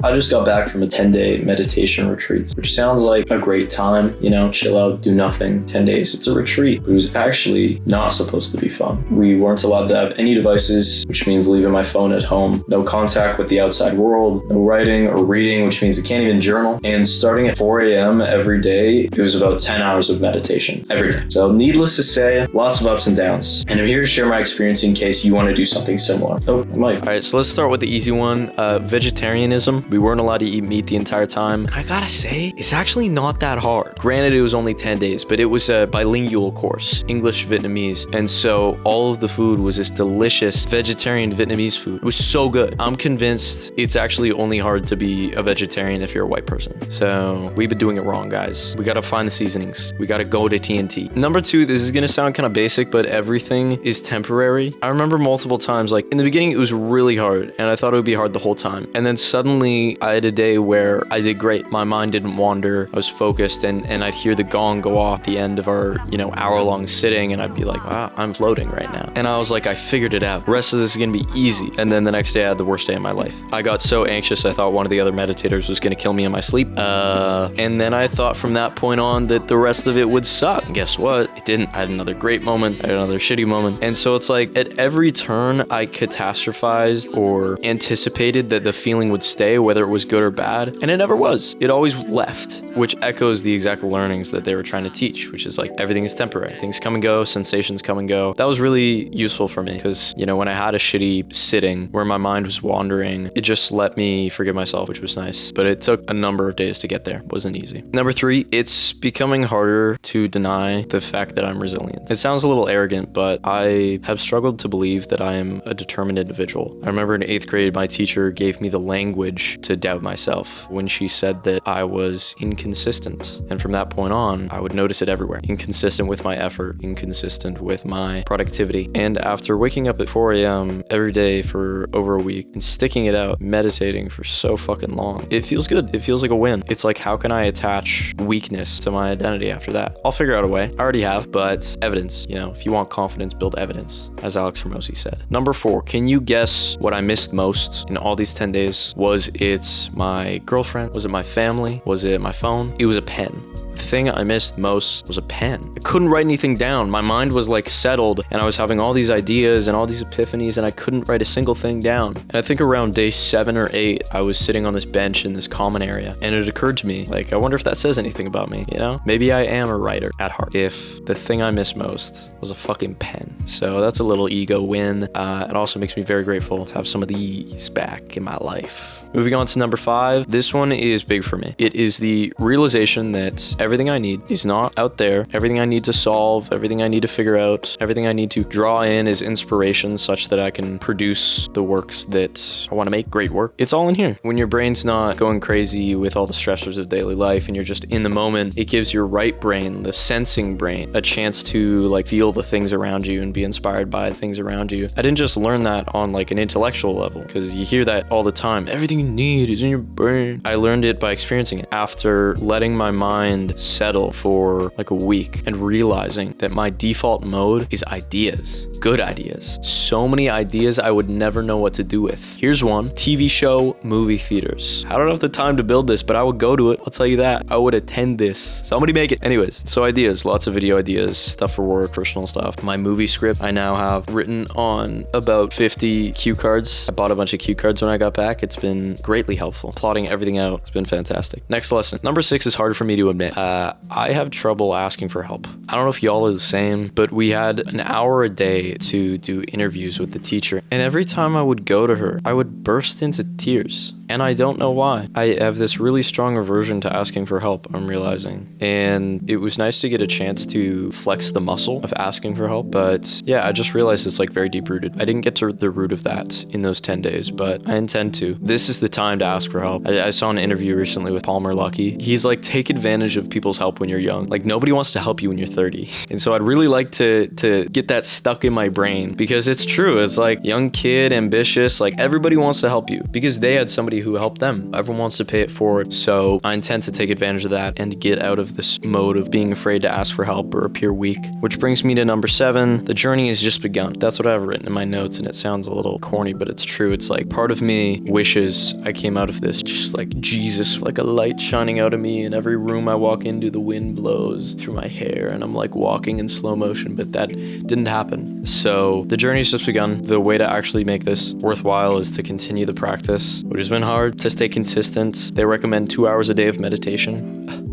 I just got back from a 10-day meditation retreat, which sounds like a great time, chill out, do nothing, 10 days. It's a retreat. It was actually not supposed to be fun. We weren't allowed to have any devices, which means leaving my phone at home, no contact with the outside world, no writing or reading, which means I can't even journal. And starting at 4 a.m. every day, it was about 10 hours of meditation every day. So needless to say, lots of ups and downs. And I'm here to share my experience in case you want to do something similar. Oh, Mike. All right, so let's start with the easy one. Vegetarianism. We weren't allowed to eat meat the entire time. And I gotta say, it's actually not that hard. Granted, it was only 10 days, but it was a bilingual course, English, Vietnamese. And so all of the food was this delicious vegetarian Vietnamese food. It was so good. I'm convinced it's actually only hard to be a vegetarian if you're a white person. So we've been doing it wrong, guys. We gotta find the seasonings. We gotta go to TNT. Number two, this is gonna sound kind of basic, but everything is temporary. I remember multiple times, like in the beginning, it was really hard and I thought it would be hard the whole time. And then suddenly I had a day where I did great. My mind didn't wander. I was focused and I'd hear the gong go off at the end of our, hour-long sitting and I'd be like, wow, I'm floating right now. And I was like, I figured it out. The rest of this is gonna be easy. And then the next day I had the worst day of my life. I got so anxious I thought one of the other meditators was gonna kill me in my sleep. And then I thought from that point on that the rest of it would suck. And guess what? It didn't. I had another great moment. I had another shitty moment. And so it's like at every turn I catastrophized or anticipated that the feeling would stay, whether it was good or bad. And it never was. It always left, which echoes the exact learnings that they were trying to teach, which is like everything is temporary. Things come and go, sensations come and go. That was really useful for me because, when I had a shitty sitting where my mind was wandering, it just let me forgive myself, which was nice. But it took a number of days to get there. It wasn't easy. Number three, it's becoming harder to deny the fact that I'm resilient. It sounds a little arrogant, but I have struggled to believe that I am a determined individual. I remember in 8th grade, my teacher gave me the language to doubt myself when she said that I was inconsistent. And from that point on, I would notice it everywhere. Inconsistent with my effort, inconsistent with my productivity. And after waking up at 4 a.m. every day for over a week and sticking it out, meditating for so fucking long, it feels good. It feels like a win. It's like, how can I attach weakness to my identity after that? I'll figure out a way. I already have, but evidence. If you want confidence, build evidence, as Alex Hormozi said. Number 4, can you guess what I missed most in all these 10 days? Was it my girlfriend? Was it my family? Was it my phone? It was a pen. The thing I missed most was a pen. I couldn't write anything down. My mind was like settled and I was having all these ideas and all these epiphanies and I couldn't write a single thing down. And I think around day 7 or 8, I was sitting on this bench in this common area and it occurred to me, like, I wonder if that says anything about me, Maybe I am a writer at heart. If the thing I miss most was a fucking pen. So that's a little ego win. It also makes me very grateful to have some of these back in my life. Moving on to number 5. This one is big for me. It is the realization that everything I need is not out there. Everything I need to solve, everything I need to figure out, everything I need to draw in is inspiration such that I can produce the works that I want to make. Great work. It's all in here. When your brain's not going crazy with all the stressors of daily life and you're just in the moment, it gives your right brain, the sensing brain, a chance to feel the things around you and be inspired by the things around you. I didn't just learn that on an intellectual level because you hear that all the time. Everything you need is in your brain. I learned it by experiencing it after letting my mind settle for a week and realizing that my default mode is ideas. Good ideas. So many ideas I would never know what to do with. Here's one. TV show, movie theaters. I don't have the time to build this, but I would go to it. I'll tell you that. I would attend this. Somebody make it. Anyways, so ideas. Lots of video ideas. Stuff for work, personal stuff. My movie script I now have written on about 50 cue cards. I bought a bunch of cue cards when I got back. It's been greatly helpful. Plotting everything out. It's been fantastic. Next lesson. Number 6 is hard for me to admit. I have trouble asking for help. I don't know if y'all are the same, but we had an hour a day to do interviews with the teacher. And every time I would go to her, I would burst into tears. And I don't know why. I have this really strong aversion to asking for help, I'm realizing. And it was nice to get a chance to flex the muscle of asking for help. But yeah, I just realized it's very deep rooted. I didn't get to the root of that in those 10 days, but I intend to. This is the time to ask for help. I saw an interview recently with Palmer Luckey. He's take advantage of people's help when you're young. Nobody wants to help you when you're 30. And so I'd really like to get that stuck in my brain because it's true. It's young kid, ambitious, everybody wants to help you because they had somebody somebody who helped them. Everyone wants to pay it forward. So I intend to take advantage of that and get out of this mode of being afraid to ask for help or appear weak. Which brings me to number 7. The journey has just begun. That's what I've written in my notes, and it sounds a little corny, but it's true. It's like part of me wishes I came out of this just like Jesus, like a light shining out of me. In every room I walk into, the wind blows through my hair and I'm like walking in slow motion, but that didn't happen. So the journey's just begun. The way to actually make this worthwhile is to continue the practice, which has been hard, to stay consistent. They recommend 2 hours a day of meditation.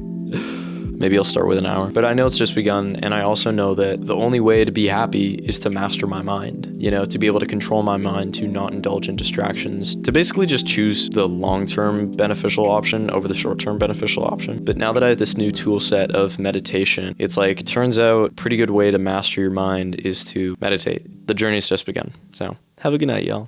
Maybe I'll start with an hour. But I know it's just begun, and I also know that the only way to be happy is to master my mind. You know, to be able to control my mind, to not indulge in distractions, to basically just choose the long-term beneficial option over the short-term beneficial option. But now that I have this new tool set of meditation, it's like, turns out a pretty good way to master your mind is to meditate. The journey's just begun. So have a good night, y'all.